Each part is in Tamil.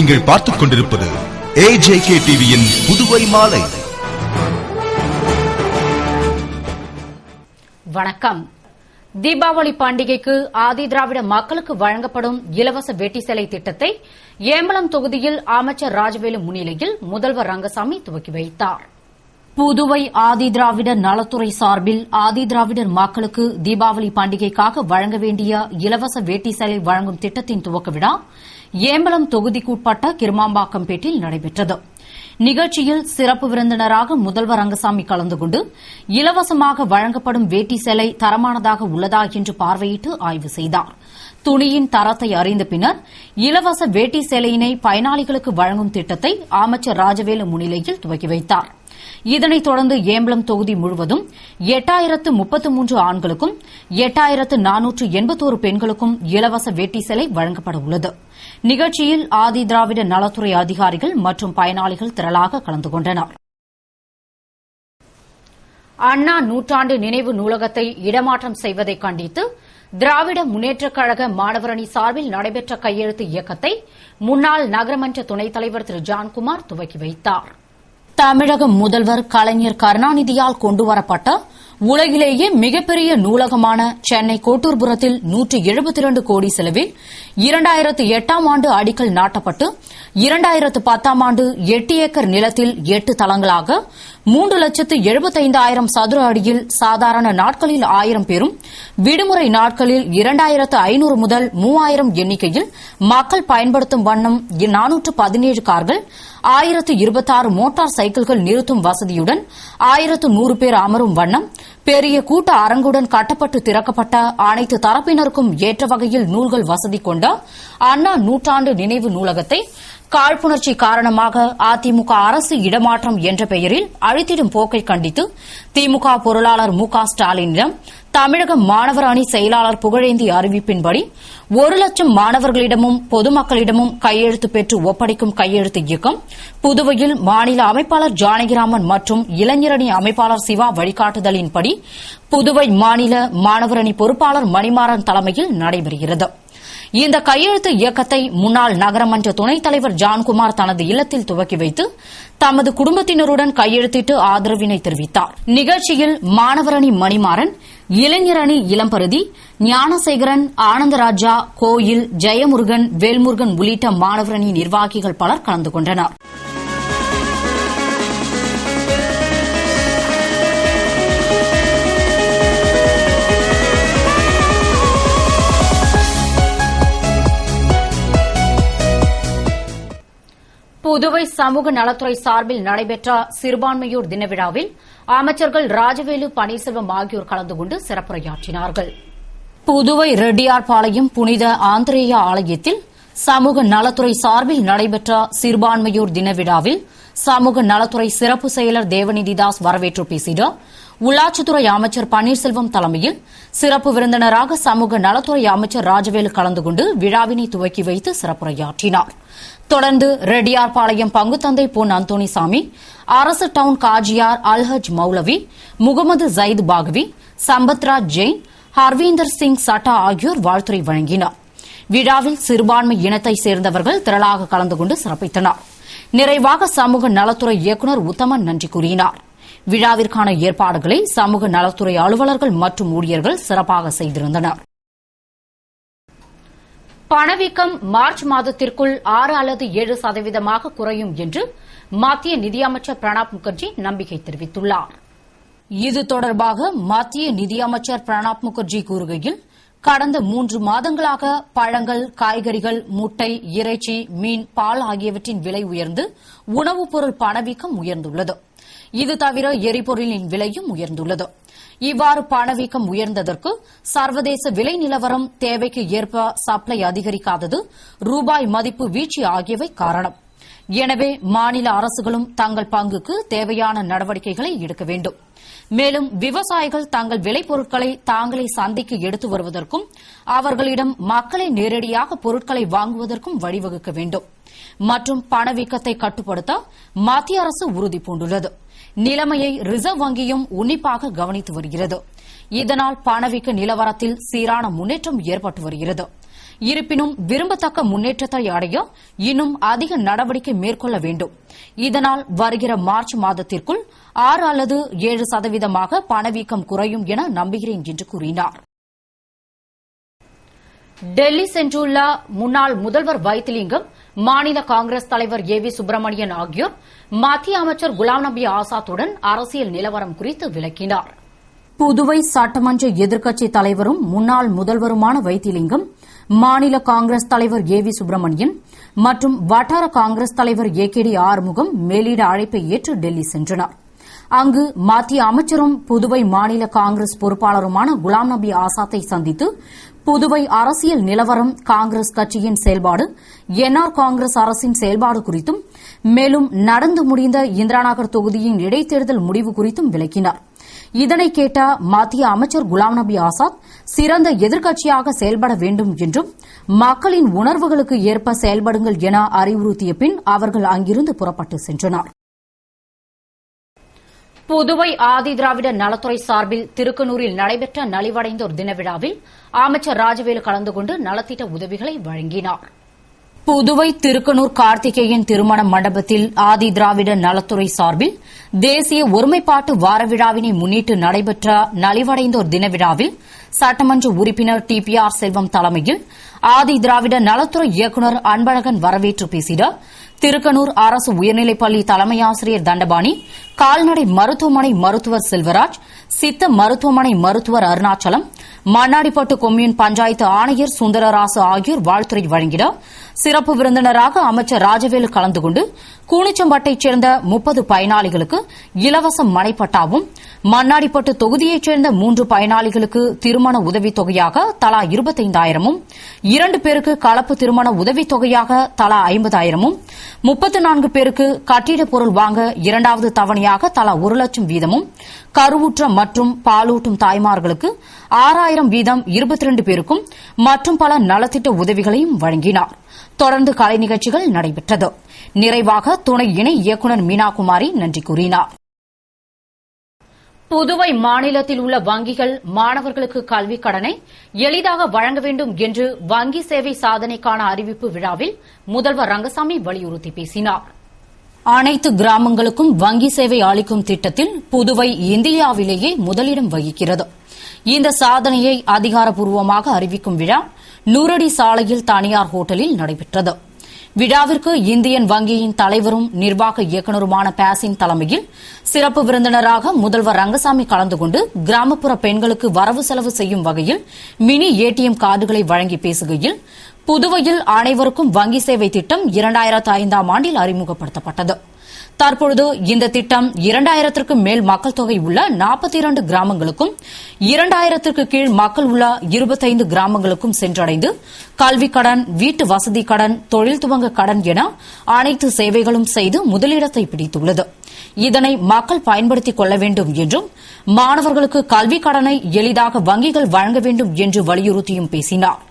நீங்கள் பார்த்துக் கொண்டிருப்பது AJK டிவியின் புதுவை மாலை. வணக்கம். தீபாவளி பண்டிகைக்கு ஆதி திராவிட மக்களுக்கு வழங்கப்படும் இலவச வேட்டி சேலை திட்டத்தை ஏம்பலம் தொகுதியில் அமைச்சர் ராஜவேலு முன்னிலையில் முதல்வர் ரங்கசாமி துவக்கி வைத்தார். புதுவை ஆதி திராவிடர் நலத்துறை சார்பில் ஆதி திராவிடர் மக்களுக்கு தீபாவளி பண்டிகைக்காக வழங்க வேண்டிய இலவச வேட்டி சேலை வழங்கும் திட்டத்தின் துவக்க விழா ஏம்பலம் தொகுதிக்குட்பட்ட கிருமாம்பாக்கம்பேட்டில் நடைபெற்றது. நிகழ்ச்சியில் சிறப்பு விருந்தினராக முதல்வர் ரங்கசாமி கலந்து கொண்டு இலவசமாக வழங்கப்படும் வேட்டி சேலை தரமானதாக உள்ளதா என்று பார்வையிட்டு ஆய்வு செய்தார். துணியின் தரத்தை அறிந்த பின்னர் இலவச வேட்டி சேலையினை பயனாளிகளுக்கு வழங்கும் திட்டத்தை அமைச்சர் ராஜவேலு முன்னிலையில் துவக்கி வைத்தார். இதனைத் தொடர்ந்து ஏம்பலம் தொகுதி முழுவதும் 8033 ஆண்களுக்கும் 8481 பெண்களுக்கும் இலவச வேட்டி சேலை வழங்கப்பட உள்ளது. நிகழ்ச்சியில் ஆதி திராவிட நலத்துறை அதிகாரிகள் மற்றும் பயனாளிகள் திரளாக கலந்து கொண்டனர். அண்ணா நூற்றாண்டு நினைவு நூலகத்தை இடமாற்றம் செய்வதை கண்டித்து திராவிட முன்னேற்றக் கழக மாணவரணி சார்பில் நடைபெற்ற கையெழுத்து இயக்கத்தை முன்னாள் நகரமன்ற துணைத் தலைவர் திரு ஜான்குமார் துவக்கி வைத்தார். தமிழக முதல்வர் கலைஞர் கருணாநிதியால் கொண்டுவரப்பட்ட உலகிலேயே மிகப்பெரிய நூலகமான சென்னை கோட்டூர்புரத்தில் 172 கோடி செலவில் 2008ஆம் ஆண்டு அடிக்கல் நாட்டப்பட்டு 2010ஆம் ஆண்டு 8 ஏக்கர் நிலத்தில் 8 தளங்களாக 3,75,000 சதுர அடியில் சாதாரண நாட்களில் 1000 பேரும் விடுமுறை நாட்களில் 2,500 முதல் 3,000 எண்ணிக்கையில் மக்கள் பயன்படுத்தும் வண்ணம் 417 கார்கள் 1026 மோட்டார் சைக்கிள்கள் நிறுத்தும் வசதியுடன் 1100 பேர் அமரும் வண்ணம் பெரிய கூட்ட அரங்குடன் கட்டப்பட்டு திறக்கப்பட்ட அனைத்து தரப்பினருக்கும் ஏற்ற வகையில் நூல்கள் வசதி கொண்ட அண்ணா நூற்றாண்டு நினைவு நூலகத்தை காழ்ப்புணர்ச்சி காரணமாக அதிமுக அரசு இடமாற்றம் என்ற பெயரில் அழித்திடும் போக்கை கண்டித்து திமுக பொருளாளர் மு க ஸ்டாலினிடம் தமிழக மாணவர் அணி செயலாளர் புகழேந்தி அறிவிப்பின்படி 1,00,000 மாணவர்களிடமும் பொதுமக்களிடமும் கையெழுத்து பெற்று ஒப்படைக்கும் கையெழுத்து இயக்கம் புதுவையில் மாநில அமைப்பாளர் ஜானகிராமன் மற்றும் இளைஞரணி அமைப்பாளர் சிவா வழிகாட்டுதலின்படி புதுவை மாநில மாணவர் அணி பொறுப்பாளர் மணிமாறன் தலைமையில் நடைபெறுகிறது. இந்த கையெழுத்து இயக்கத்தை முன்னாள் நகரமன்ற துணைத் தலைவர் ஜான்குமார் தனது இல்லத்தில் துவக்கி வைத்து தமது குடும்பத்தினருடன் கையெழுத்திட்டு ஆதரவினை தெரிவித்தார். நிகழ்ச்சியில் மாணவரணி மணிமாறன், இளைஞரணி இளம்பருதி, ஞானசேகரன், ஆனந்தராஜா, கோயில், ஜெயமுருகன், வேல்முருகன் உள்ளிட்ட மாணவரணி நிர்வாகிகள் பலர் கலந்து கொண்டனர். புதுவை சமூக நலத்துறை சார்பில் நடைபெற்ற சிறுபான்மையோர் தின விழாவில் அமைச்சர்கள் ராஜவேலு, பன்னீர்செல்வம் ஆகியோர் கலந்து கொண்டு சிறப்புரையாற்றினார்கள். புதுவை ரெட்டியார்பாளையம் புனித ஆந்திரேயா ஆலயத்தில் சமூக நலத்துறை சார்பில் நடைபெற்ற சிறுபான்மையோர் தின விழாவில் சமூக நலத்துறை சிறப்பு செயலர் தேவநிதிதாஸ் வரவேற்று பேசினார். உள்ளாட்சித்துறை அமைச்சர் பன்னீர்செல்வம் தலைமையில் சிறப்பு விருந்தினராக சமூக நலத்துறை அமைச்சர் ராஜவேலு கலந்து கொண்டு விழாவினை துவக்கி வைத்து சிறப்புரையாற்றினார். தொடர்ந்து ரெட்டியார்பாளையம் பங்குத்தந்தை பொன் அந்தோணிசாமி, அரசு டவுன் காஜியார் அல்ஹஜ் மௌலவி, முகமது ஜயித் பாகவி, சம்பத்ராஜ் ஜெயின், ஹர்வீந்தர் சிங் சட்டா ஆகியோர் வாழ்த்துரை வழங்கினர். விழாவில் சிறுபான்மை இனத்தை சேர்ந்தவர்கள் திரளாக கலந்து கொண்டு சிறப்பித்தனர். நிறைவாக சமூக நலத்துறை இயக்குநர் உத்தமன் நன்றி கூறினார். விழாவிற்கான ஏற்பாடுகளை சமூக நலத்துறை அலுவலர்கள் மற்றும் ஊழியர்கள் சிறப்பாக செய்திருந்தனர். பணவீக்கம் மார்ச் மாதத்திற்குள் 6 அல்லது 7% குறையும் என்று மத்திய நிதியமைச்சர் பிரணாப் முகர்ஜி நம்பிக்கை தெரிவித்துள்ளார். இது தொடர்பாக மத்திய நிதியமைச்சர் பிரணாப் முகர்ஜி கூறுகையில், கடந்த 3 மாதங்களாக பழங்கள், காய்கறிகள், முட்டை, இறைச்சி, மீன், பால் ஆகியவற்றின் விலை உயர்ந்து உணவுப் பொருள் பணவீக்கம் உயர்ந்துள்ளது. இது தவிர எரிபொருளின் விலையும் உயர்ந்துள்ளது. இவ்வாறு பணவீக்கம் உயர்ந்ததற்கு சர்வதேச விலை நிலவரம், தேவைக்கு ஏற்ப சப்ளை அதிகரிக்காதது, ரூபாய் மதிப்பு வீழ்ச்சி ஆகியவை காரணம். எனவே மாநில அரசுகளும் தங்கள் பங்குக்கு தேவையான நடவடிக்கைகளை எடுக்க வேண்டும். மேலும் விவசாயிகள் தங்கள் விளைபொருட்களை தாங்களே சந்தைக்கு எடுத்து வருவதற்கும் அவர்களிடம் மக்களை நேரடியாக பொருட்களை வாங்குவதற்கும் வழிவகுக்க வேண்டும். மற்றும் பணவீக்கத்தை கட்டுப்படுத்த மத்திய அரசு உறுதிபூண்டுள்ளது. நிலைமையை ரிசர்வ் வங்கியும் உன்னிப்பாக கவனித்து வருகிறது. இதனால் பணவீக்க நிலவரத்தில் சீரான முன்னேற்றம் ஏற்பட்டு வருகிறது. இருப்பினும் விரும்பத்தக்க முன்னேற்றத்தை அடைய இன்னும் அதிக நடவடிக்கை மேற்கொள்ள வேண்டும். இதனால் வருகிற மார்ச் மாதத்திற்குள் 6 அல்லது 7% பணவீக்கம் குறையும் என நம்புகிறேன் என்று கூறினார். டெல்லி சென்றுள்ள முன்னாள் முதல்வர் வைத்திலிங்கம், மாநில காங்கிரஸ் தலைவர் ஏ வி சுப்பிரமணியன் ஆகியோர் மத்திய அமைச்சர் குலாம் நபி ஆசாத்துடன் அரசியல் நிலவரம் குறித்து விளக்கினார். புதுவை சட்டமன்ற எதிர்க்கட்சித் தலைவரும் முன்னாள் முதல்வருமான வைத்திலிங்கம், மாநில காங்கிரஸ் தலைவர் ஏ வி சுப்பிரமணியன் மற்றும் வட்டார காங்கிரஸ் தலைவர் ஏ.கே.டி. ஆறுமுகம் மேலிட அழைப்பை ஏற்று டெல்லி சென்றனர். அங்கு மத்திய அமைச்சரும் புதுவை மாநில காங்கிரஸ் பொறுப்பாளருமான குலாம் நபி ஆசாத்தை சந்தித்து புதுவை அரசியல் நிலவரம், காங்கிரஸ் கட்சியின் செயல்பாடு, என்ஆர் காங்கிரஸ் அரசின் செயல்பாடு குறித்தும், மேலும் நடந்து முடிந்த இந்திராநகர் தொகுதியின் இடைத்தேர்தல் முடிவு குறித்தும் விளக்கினார். இதனை கேட்ட மத்திய அமைச்சர் குலாம் நபி ஆசாத் சிறந்த எதிர்க்கட்சியாக செயல்பட வேண்டும் என்றும் மக்களின் உணர்வுகளுக்கு ஏற்ப செயல்படுங்கள் என அறிவுறுத்திய பின் அவர்கள் அங்கிருந்து புறப்பட்டு சென்றனர். புதுவை ஆதி திராவிட நலத்துறை சார்பில் திருக்கனூரில் நடைபெற்ற நலிவடைந்தோர் தின விழாவில் அமைச்சர் ராஜவேலு கலந்து கொண்டு நலத்திட்ட உதவிகளை வழங்கினார். புதுவை திருக்கனூர் கார்த்திகேயன் திருமண மண்டபத்தில் ஆதி திராவிட நலத்துறை சார்பில் தேசிய ஒருமைப்பாட்டு வார விழாவினை முன்னிட்டு நடைபெற்ற நலிவடைந்தோர் தின விழாவில் சட்டமன்ற உறுப்பினர் டி.பி.ஆர். செல்வம் தலைமையில் ஆதி திராவிட நலத்துறை இயக்குநர் அன்பழகன் வரவேற்று பேசினார். திருக்கனூர் அரசு உயர்நிலைப்பள்ளி தலைமை ஆசிரியர் தண்டபாணி, கால்நடை மருத்துவமனை மருத்துவர் செல்வராஜ், சித்த மருத்துவமனை மருத்துவர் அருணாச்சலம், மண்ணாடிப்பட்டு கொம்யூன் பஞ்சாயத்து ஆணையர் சுந்தரராசு ஆகியோர் வாழ்த்துரை வழங்கினர். சிறப்பு விருந்தினராக அமைச்சர் ராஜவேலு கலந்து கொண்டு கூனிச்சம்பட்டைச் சேர்ந்த 30 பயனாளிகளுக்கு இலவச மனைப்பட்டாவும், மண்ணாடிப்பட்டு தொகுதியைச் சேர்ந்த 3 பயனாளிகளுக்கு திருமண உதவித் தொகையாக தலா 25,000, 2 பேருக்கு கலப்பு திருமண உதவித் தொகையாக தலா 50,000, 34 பேருக்கு கட்டிடப் பொருள் வாங்க 2வது தவணையாக தலா 1 லட்சம் வீதமும், கருவுற்ற மற்றும் பாலூட்டும் தாய்மார்களுக்கு 6,000 வீதம் 22 பேருக்கும் மற்றும் பல நலத்திட்ட உதவிகளையும் வழங்கினார். தொடர்ந்து கலை நிகழ்ச்சிகள் நடைபெற்றது. நிறைவாக துணை இணை இயக்குநர் மீனாகுமாரி நன்றி கூறினார். புதுவை மாநிலத்தில் உள்ள வங்கிகள் மாணவர்களுக்கு கல்விக் கடனை எளிதாக வழங்க வேண்டும் என்று வங்கி சேவை சாதனைக்கான அறிவிப்பு விழாவில் முதல்வர் ரங்கசாமி வலியுறுத்தி பேசினார். அனைத்து கிராமங்களுக்கும் வங்கி சேவை அளிக்கும் திட்டத்தில் புதுவை இந்தியாவிலேயே முதலிடம் வகிக்கிறது. இந்த சாதனையை அதிகாரப்பூர்வமாக அறிவிக்கும் விழா நூறடி சாலையில் தனியார் ஹோட்டலில் நடைபெற்றது. விழாவிற்கு இந்தியன் வங்கியின் தலைவரும் நிர்வாக இயக்குநருமான பாசின் தலைமையில் சிறப்பு விருந்தினராக முதல்வர் ரங்கசாமி கலந்து கொண்டு கிராமப்புற பெண்களுக்கு வரவு செலவு செய்யும் வகையில் மினி ஏடிஎம் கார்டுகளை வழங்கி பேசுகையில், புதுவையில் அனைவருக்கும் வங்கி சேவை திட்டம் 2005ஆம் ஆண்டில் அறிமுகப்படுத்தப்பட்டது. தற்பொழுது இந்த திட்டம் 2000க்கும் மேல் மக்கள் தொகை உள்ள 42 கிராமங்களுக்கும் 2000க்கு கீழ் மக்கள் உள்ள 25 கிராமங்களுக்கும் சென்றடைந்து கல்விக் கடன், வீட்டு வசதி கடன், தொழில் துவங்க கடன் என அனைத்து சேவைகளும் செய்து முதலிடத்தை பிடித்துள்ளது. இதனை மக்கள் பயன்படுத்திக் கொள்ள வேண்டும் என்றும் மாணவர்களுக்கு கல்விக் கடனை எளிதாக வங்கிகள் வழங்க வேண்டும் என்று வலியுறுத்தியும் பேசினார்.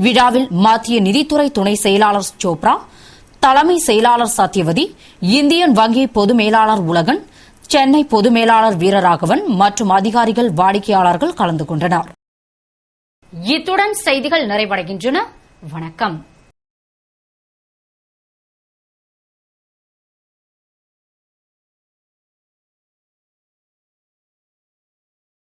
விழாவில் மத்திய நிதித்துறை துணை செயலாளர் சோப்ரா, தலைமை செயலாளர் சத்யவதி, இந்தியன் வங்கி பொது மேலாளர் உலகன், சென்னை பொது மேலாளர் வீரராகவன் மற்றும் அதிகாரிகள், வாடிக்கையாளர்கள் கலந்து கொண்டனர். இத்துடன் செய்திகள் நிறைவடைகின்றன. வணக்கம்.